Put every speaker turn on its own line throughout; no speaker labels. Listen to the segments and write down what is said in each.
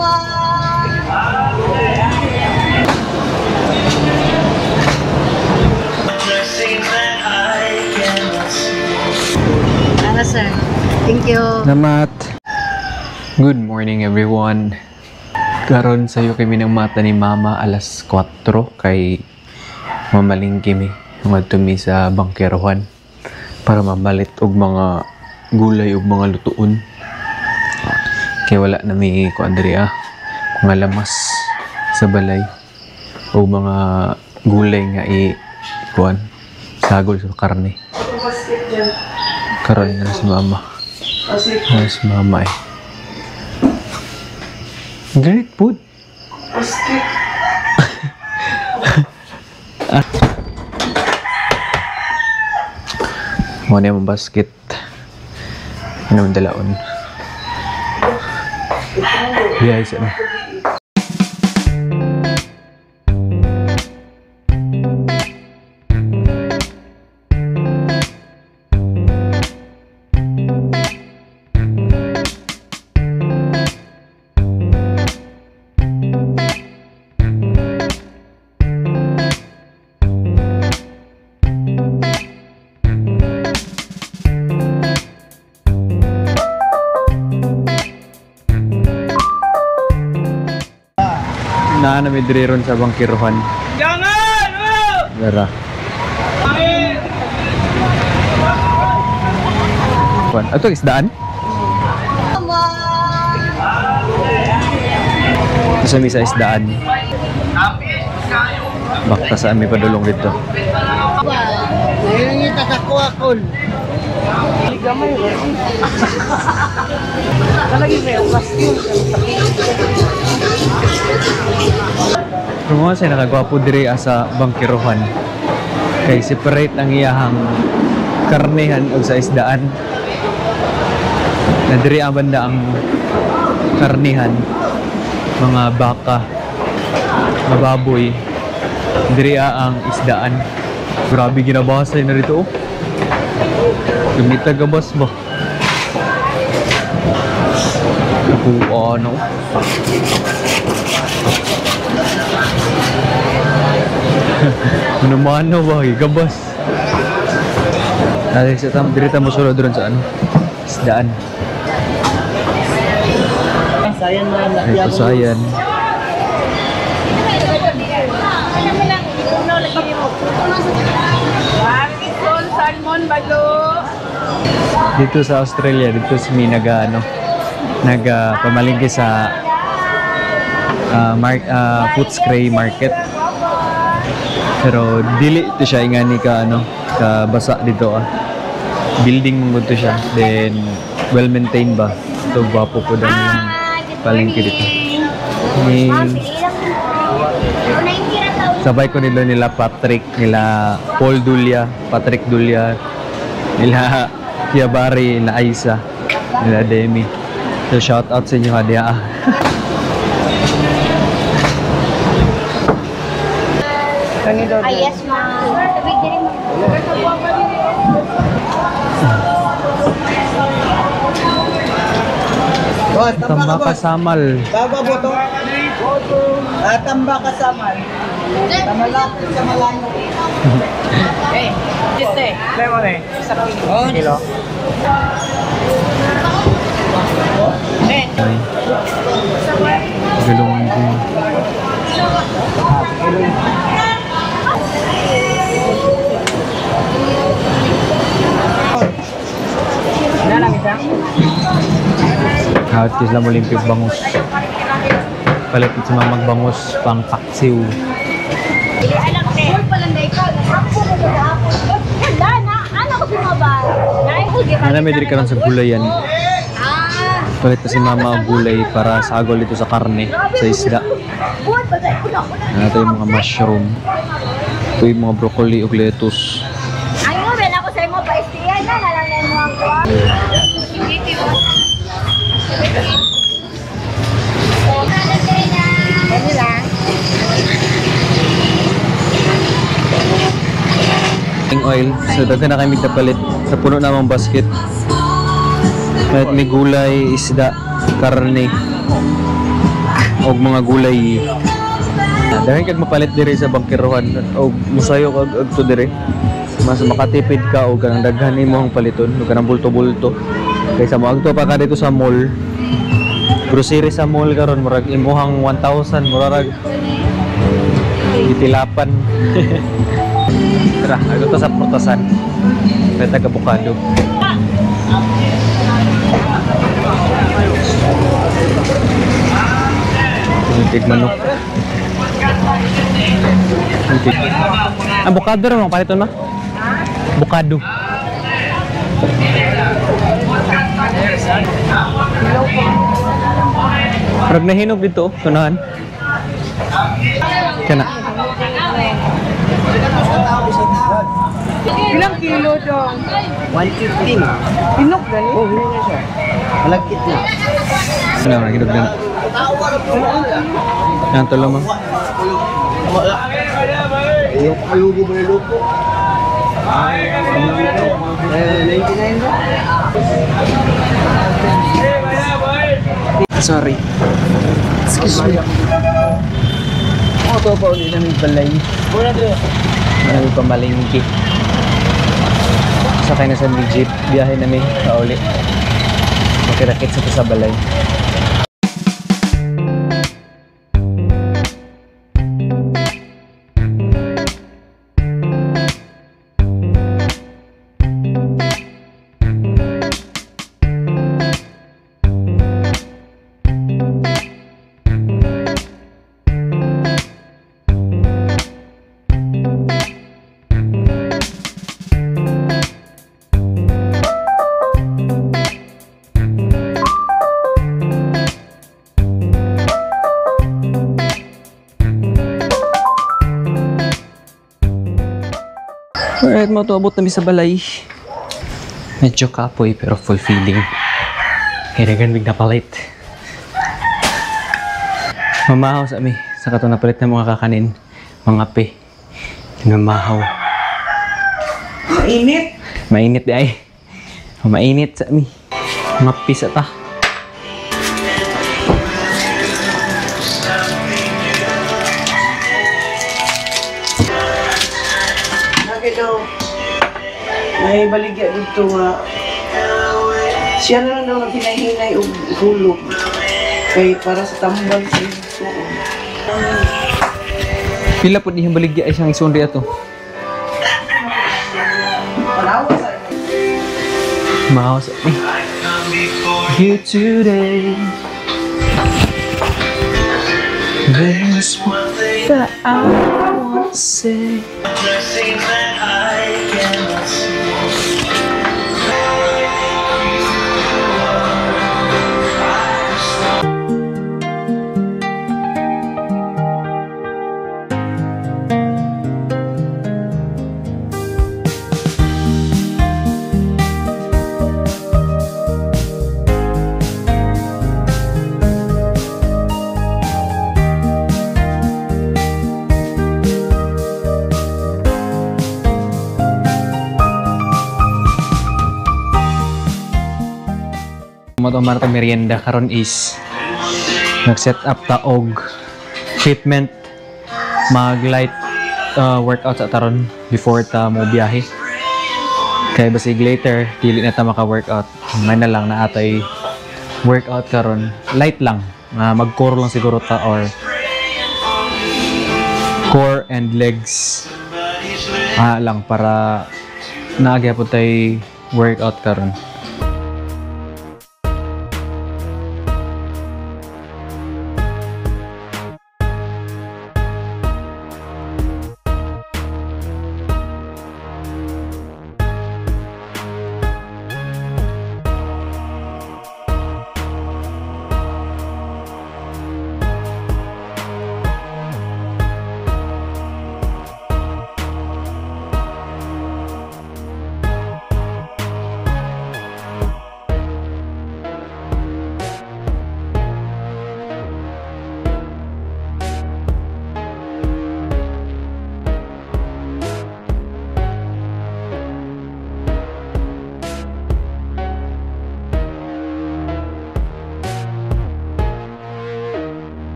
Ano sir? Thank you.
Salamat. Good morning everyone. Karon sayo kami ng mata ni mama alas 4 kay mamaling kimi tumi sa bangkerohan para mamalit og mga gulay ug mga lutuon. Kay wala na mi ko Andrea mga lamas sa balay o mga gulay nga kuan sagol sa karne. Karon na si mama. Si mama eh. Great food. Muna yung basket. Ano yung dalaon? Yes, ano? Namidri ron sa bangkiruhan. Jangan! Dara. Ato isdaan? Ito sa misa isdaan. Bakta sa amin padulong dito.
Ngayon yung tatakuakon. Gamay rin. Talagi may oras yun.
Kung mga nakagwapo diri sa bangkiruhan kay separate ang iyahang karnehan o sa isdaan na diri ang banda ang karnehan mga baka mababoy diri ang isdaan. Grabe ginabasay na rito kumita gabas ba ano Mano-mano ba? Gabas. Dahil sa dirita mo sulod doon sa ano? Isdaan.
Sayan na.
Ito sayan.
Salmon balo.
Dito sa Australia, dito sa may pamalingki sa Footscray Market. Pero dili ito siya ingani ka basa dito building mong to siya, then well maintained ba. Ito gwapo po daw yung palengke dito. Sabay ko nila Patrick, nila Paul Dulya, Patrick Dulya, nila Kiabari, nila Aisa, nila Demi. So shout out sa inyo hadiah.
Ay, yes, ma'am. Tabig din mo.
Tamba kasamal.
Baba po to. Tamba kasamal. Tamalak sa malang. Eh, dito eh. Lemon eh. Sa kilo.
Galong din. Hawat kisla mo limpig bangus. Palapit sa mga magbangus pang paksiw. Ano may diri karon sa gulayan. Palit na si mama ang gulay para sagol ito sa karne, sa isda. Ito yung mga mushroom. Ito yung mga broccoli o lettuce.
Ano, ben ako sa mo pa istiyan na nalang mo ang kwa. Ano lang?
Oil. So daghan na kami tapalit sa puno namang basket. Kahit may gulay, isda, karne. og mga gulay. Dahil kag mapalit diri sa bangkirohan og musayo kag agto diri. Mas makatipid ka og kanang daghan nimo ang paliton ug kanang bulto-bulto. Kaysa mo agto pa ka dito sa mall. Grocery sa mall karon murag imuhang 1,000 murag itilapan. Tara, agto ta sa prutasan. Peta ka bukado. Tintig manok. Tintig. Avocado rin mga paliton ma? Bukado. Parang nahinog dito, tunahan. Kana.
Ilang kilo dong?
115.
Pinok gani?
Oh, hindi na siya. Malagkit na.
Ano, nahinog na. Yan, tulo mo.
Ayugo mo na lupo. 99 ba?
Sorry. Excuse me. Ako pa ulit namin balay. Namin pamalingki. Sakay na sa jeep. Biyahe namin kauli. Makirakit sa balay. Alright, mo tuabot namin sa balay. Medyo kapoy pero fulfilling. Hinagan big na palit. Mamahaw sa amin. Sa kato na palit ng mga kakanin. Mga pe. Mamahaw.
Mainit.
Mainit di ay. Mainit sa amin. Mga pisa ta.
Daw may baligya dito nga siya na lang daw na pinahinay og hulog kay para sa tambal sa suon.
Pila po dihang baligya ay siyang isundi ato.
Palawa sa
Mahaw sa amin. Here today. There's one thing that I want to say. Matomar ta merienda karon is nag-set up ta og fitment mag light workout sa taron before ta mo biyahe. Kay basig later dili na ta maka-workout. May na lang na atay workout karon. Light lang. Mag-core lang siguro ta or core and legs. Lang para naagyapon tay workout karon.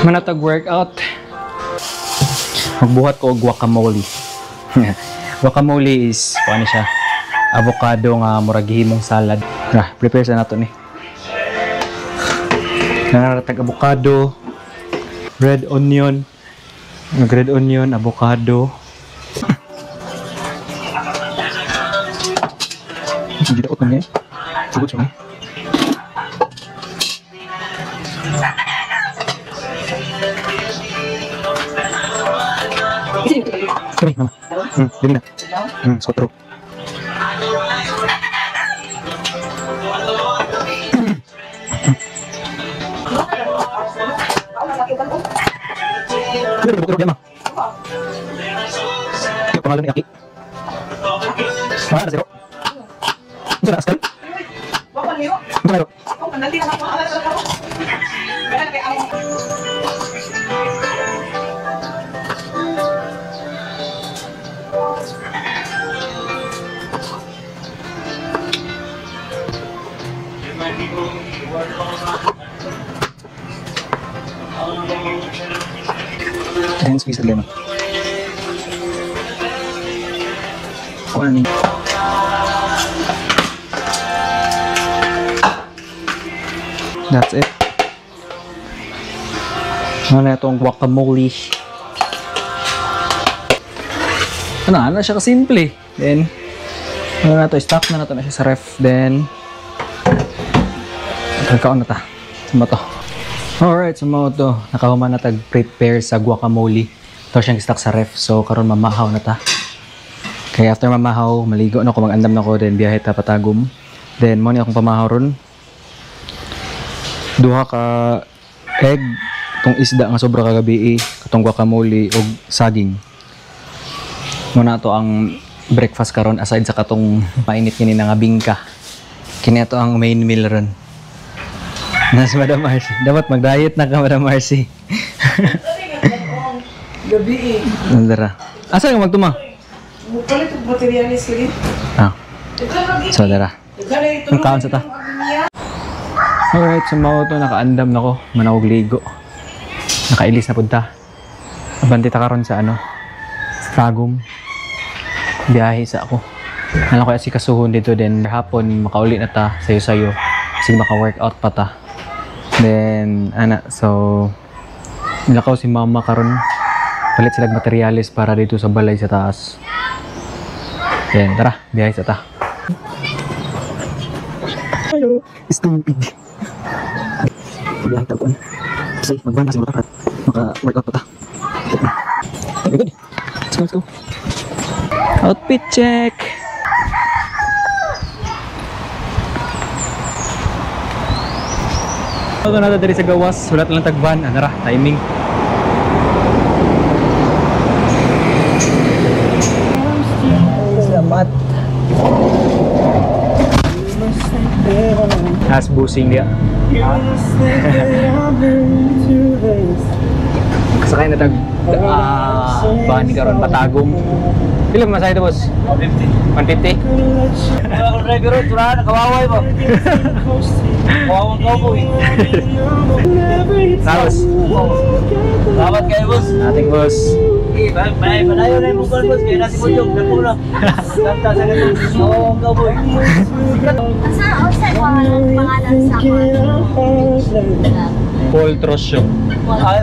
Manatag workout. Magbuhat ko og guacamole. Guacamole is paano siya? Avocado nga murag gihimong salad. Prepare sa nato ni. Nanatag avocado, red onion, avocado. Hindi dapat na Subot siya. Kami, mama. Dili na. Sotro. Dili na, bukod ma. Yung pangalan ni Aki. Mahal na zero. Ito na, Ascal? Ito na, Ayan, squeeze lemon. Kuhanin. That's it. Ano na itong guacamole. Ano siya kasimple. Then, ano na ito, stock na ito na siya sa ref. Then, kakaon na ta. Sama to. Alright, so mga ito. Nakahuman na tag-prepare sa guacamole. Ito siyang stock sa ref. So, karon mamahaw na ta. Kaya after mamahaw, maligo na ko, mag-andam na ko. Then, biyahe ta patagom. Then, muna akong pamahaw ron. Duha ka egg, itong isda nga sobra kagabi, itong guacamole o saging. Muna to ang breakfast karon aside sa katong mainit kini nga bingka. Kini ato ang main meal ron. Nas Madam Marcy. Dapat mag-diet na ka, Madam Marcy.
Gabi
Nandara. Asa nga magtuma?
Mupalit ang materialis kali.
So, dara. Ang kaon sa ta. Alright, so mga ito, nakaandam na ko. Manawag ligo. Nakailis na punta. Abante ta karon sa Tagum. Biyahe sa ako. Alam ko si kasuhon dito din. Hapon, makauli na ta sayo-sayo. Kasi maka-workout pa ta. Then, so, nilakaw si mama karon. Palit sila materialis para dito sa balay sa taas. Then, tara, biyahe sa ta. Hello, stupid. Biyahe taguan. Kasi mag-van kasi maka-workout pa ta. Okay, good. Let's go. Outfit check. Ito na dari sa gawas. Wala talang tag-van. Anara, timing. Salamat. As busing dia. Kasakay na tag bahan ni karon Patagom. Pila masay ito, boss? 150. 150? Ang driver ito na, nakawaway ba? Kawawang cowboy. Tapos? Salamat kayo, boss. Ating boss. Panayo na yung mobile, boss. Kaya nasi mo yung nakulang. Kanta sa ganun. Kawawang cowboy.
Saan outside mo ang pangalan sa
Paul Trosyo.
Ay,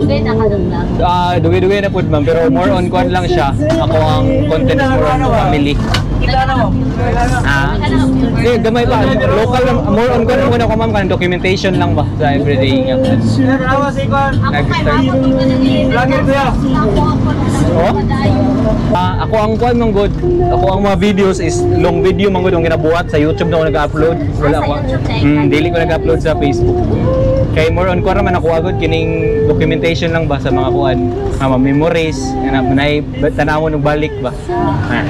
Dugay na ka lang.
Dugay-dugay na po, ma'am. Pero more on kwan lang siya. Ako ang content is more on family. Gamay pa. Local lang. More on kwan muna ko, ma'am. Documentation lang ba sa everyday niya.
Vlogger ko yan.
Ako ang kwan mong good. Ako ang mga videos is long video mong good ang ginabuhat sa YouTube na ako nag-upload. Wala ko. Daily ko nag-upload sa Facebook. Kay more on ko naman ako agad kining documentation lang ba sa mga kuan, mga memories, nanay tanawon og balik ba.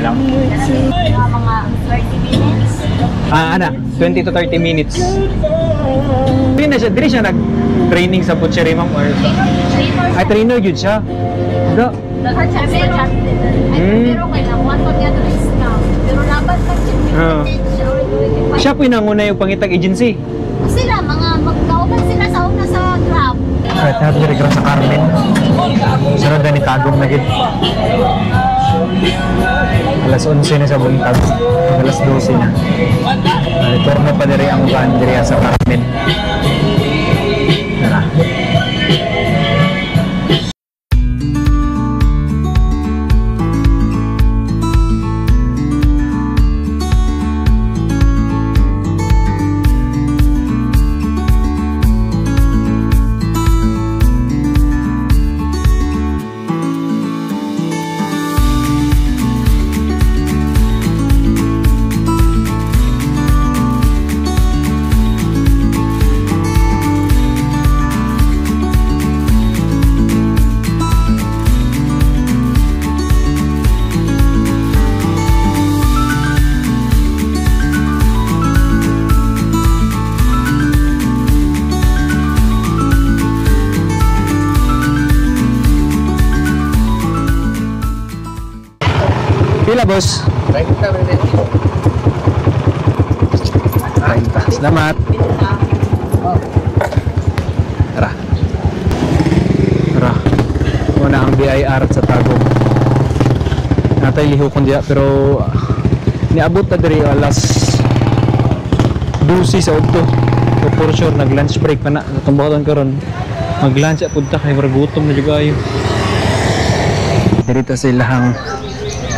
Lang.
Mga 30 minutes.
20 to 30 minutes. Dili siya nag-training sa butchery ma'am or ay trainer gyud siya. Da.
Daghan siya sa chat. Pero kay lang one to the other is now. Pero laban pa siya.
Siya po yung nanguna yung pangitag agency.
Sila mga magkauban sila sa una sa Grab.
Kahit na diri ka sa Carmen. Sunod na ni Tagum na gid. Alas 11 na sa buntag. Alas 12 na. Retorno pa diri ang van diri sa Carmen. Tara. Pila, boss? 30. Salamat. Tara. Tara. Muna ang BIR sa Tagum. Natay liho kong diya, pero niabot na diri alas 12 sa udto. So for sure, nag-lunch break pa na. Natumbakan karon. Mag-lunch at punta kay gutom na juga ayo. Dito sa ilahang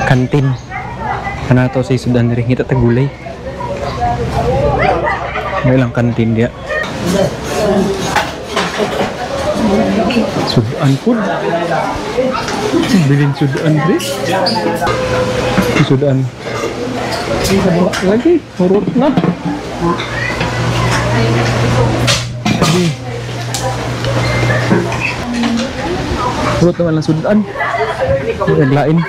kantin. Kana to sa sudan rin kita tagulay. May lang kantin dia. Sudan pun. Bilin sudan rin. Sudan. Lagi huruf na. Lagi. Huruf naman lang sudan. Naglain.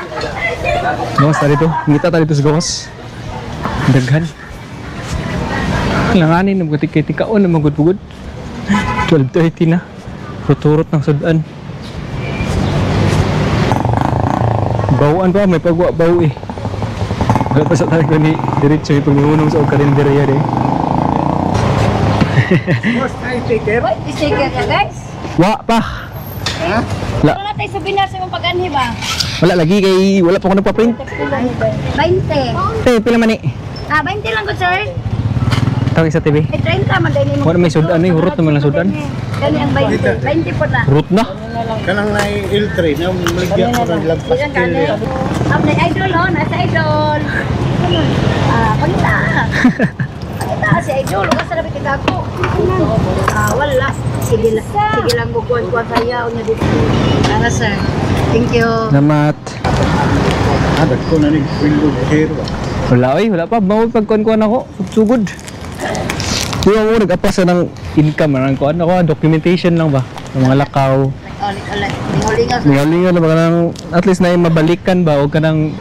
Gawas tadi tuh, ngita tadi tuh gawas. Daghan. Langanin na magkatikikaon na magud-bugod. 12:30 na. Turut ng sudan. Bawaan pa, may pagwa baw eh. Wala pa sa tayo ko ni diretso yung pagniunong sa karinderya eh.
Boss, ay sticker.
Wait, sticker ka guys.
Wa pa.
Ha?
La.
Wala tayo souvenir sa mong pag-anhi ba?
Wala lagi kay wala pa ako nagpa-print.
20.
Pila man ni.
20 lang ko sir.
Tawag sa TV.
30 man din mo.
Wala may sudan eh, hurot naman lang sudan.
Kani ang 20. 20 po na.
Hurot na.
Kanang na il-3 na maligyan ko ng lagpas
Diyan kani. Ang idol oh, nasa idol. Pagita. Pagita si idol, ka sa labit ako. Wala. Sige lang mo kuan saya unya dito. Ana sir. Thank you.
Salamat.
Adat ko na ni Windows Hero.
Wala oy, wala pa. Bawal pagkuan ako. Sugod. Kuya mo nag-apasa ng income ng kuan ako, documentation lang ba? Ng mga lakaw.
Ulit.
Ngalingan na ba nang at least na mabalikan ba o kanang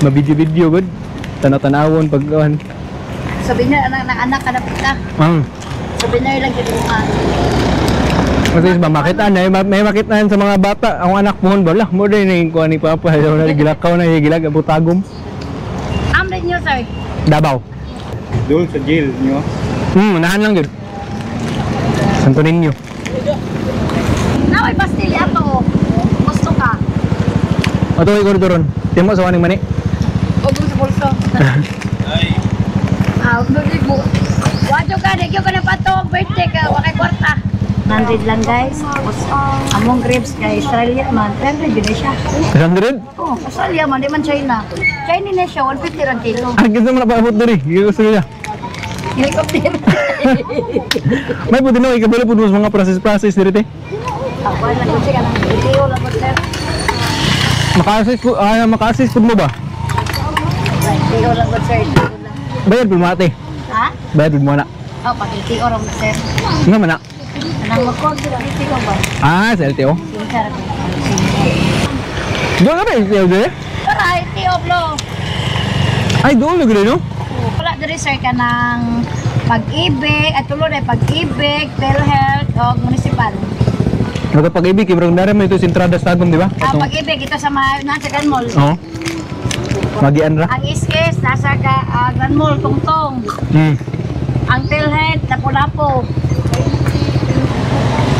mabidyo-video good. Tanaw-tanawon pag kuan.
Sabi niya anak ka na pita. Sabi niya lang dito ka.
Kasi ba makita na may makita sa mga bata ang anak mo bala mo din ni kuan ni papa na gilakaw na gilag ang Tagum.
Amrin niyo sir.
Davao.
Dul sa jail nyo.
Unahan lang yun. Santo Niño.
Naway pastil ato. Gusto ka?
Ato ay koridoron. Timo sa waning mani.
O gusto pulso. Ulit mo. Wadyo ka, nagyo ka na pato. Birthday ka, wakay kwarta. 100 lang guys. Among grapes kay Australia man. Pero yun na siya.
100?
Oh, Australia man, di man China. China na siya, 150 lang kilo.
Ah, ganda mo na paabot diri. Gusto niya.
Helicopter.
May po din ako, ikabala po sa mga process diri te.
Ako lang kasi ka ng video lang po sir.
Maka-assist po mo ba?
Video lang po sir.
Bayad po mo ate.
Ha?
Bayad po mo na.
Oh, pag-video lang po sir.
Nga man na.
Anong mag-call video ba?
Ah, sa LTO.
Yung sarap.
Doon ka ba LTO diri?
Para, video blo.
Ay, doon na gano'n no?
Wala diri sir ka ng pag-ibig, at tulo na pag-ibig, PhilHealth, o municipal.
Pag-ibig, ibrang dara mo ito sa entrada sa Tagum, di ba?
Pag-ibig, ito sa nasa Grand Mall.
Oo. Magian ra.
Ang is nasa Grand Mall, Tungtong. Ang PhilHealth, Lapu-Lapu.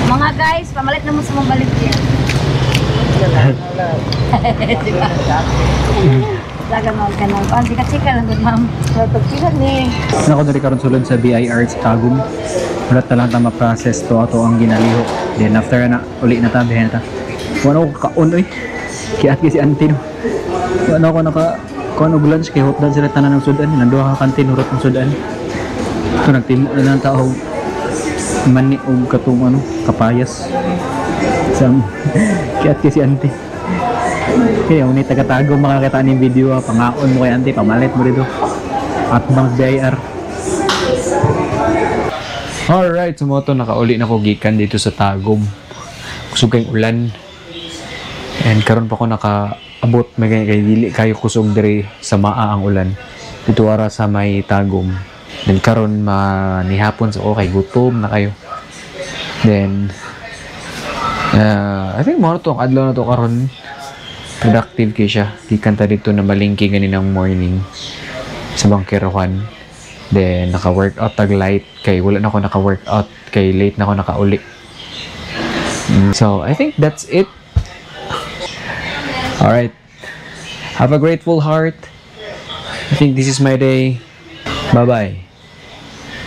Mga guys, pamalit naman sa mga baligya. Laga mo ka nang pan chika lang gud ma'am. Pagchika ni.
Ako na rin karon sulod sa BIR sa Tagum. Wala ta lang ta ma-process to ato ang ginaliho. Then after na, uli na ta, bihin na ta. Wala ko kaon oy. Kiyat si auntie no. Wala ko naka kuan og lunch kay hotdog sila tanan ng sudan. Nanduha ka kantin hurot ng sudan. So nagtimo na ng tao mani og katong ano, kapayas. Sam kiyat si auntie. Kaya unay taga-tago makakita ni video pangaon mo kay auntie pamalit mo dito. At bang BIR. Alright, sumoto nakauli na ko gikan dito sa Tagum. Kusog kayong ulan. And karon pa ko nakaabot may kay dili kayo kusog diri sa maa ang ulan. Dito ara sa may Tagum. Then karon manihapon sa okay gutom na kayo. Then I think more to ang adlaw na to karon productive kay siya. Gikan ta dito na malingki ganinang morning sa Bangkirawan. Then naka-workout tag light kay wala na ako naka-workout kay late na ako nakauli. So I think that's it. Alright. Have a grateful heart. I think this is my day. Bye-bye.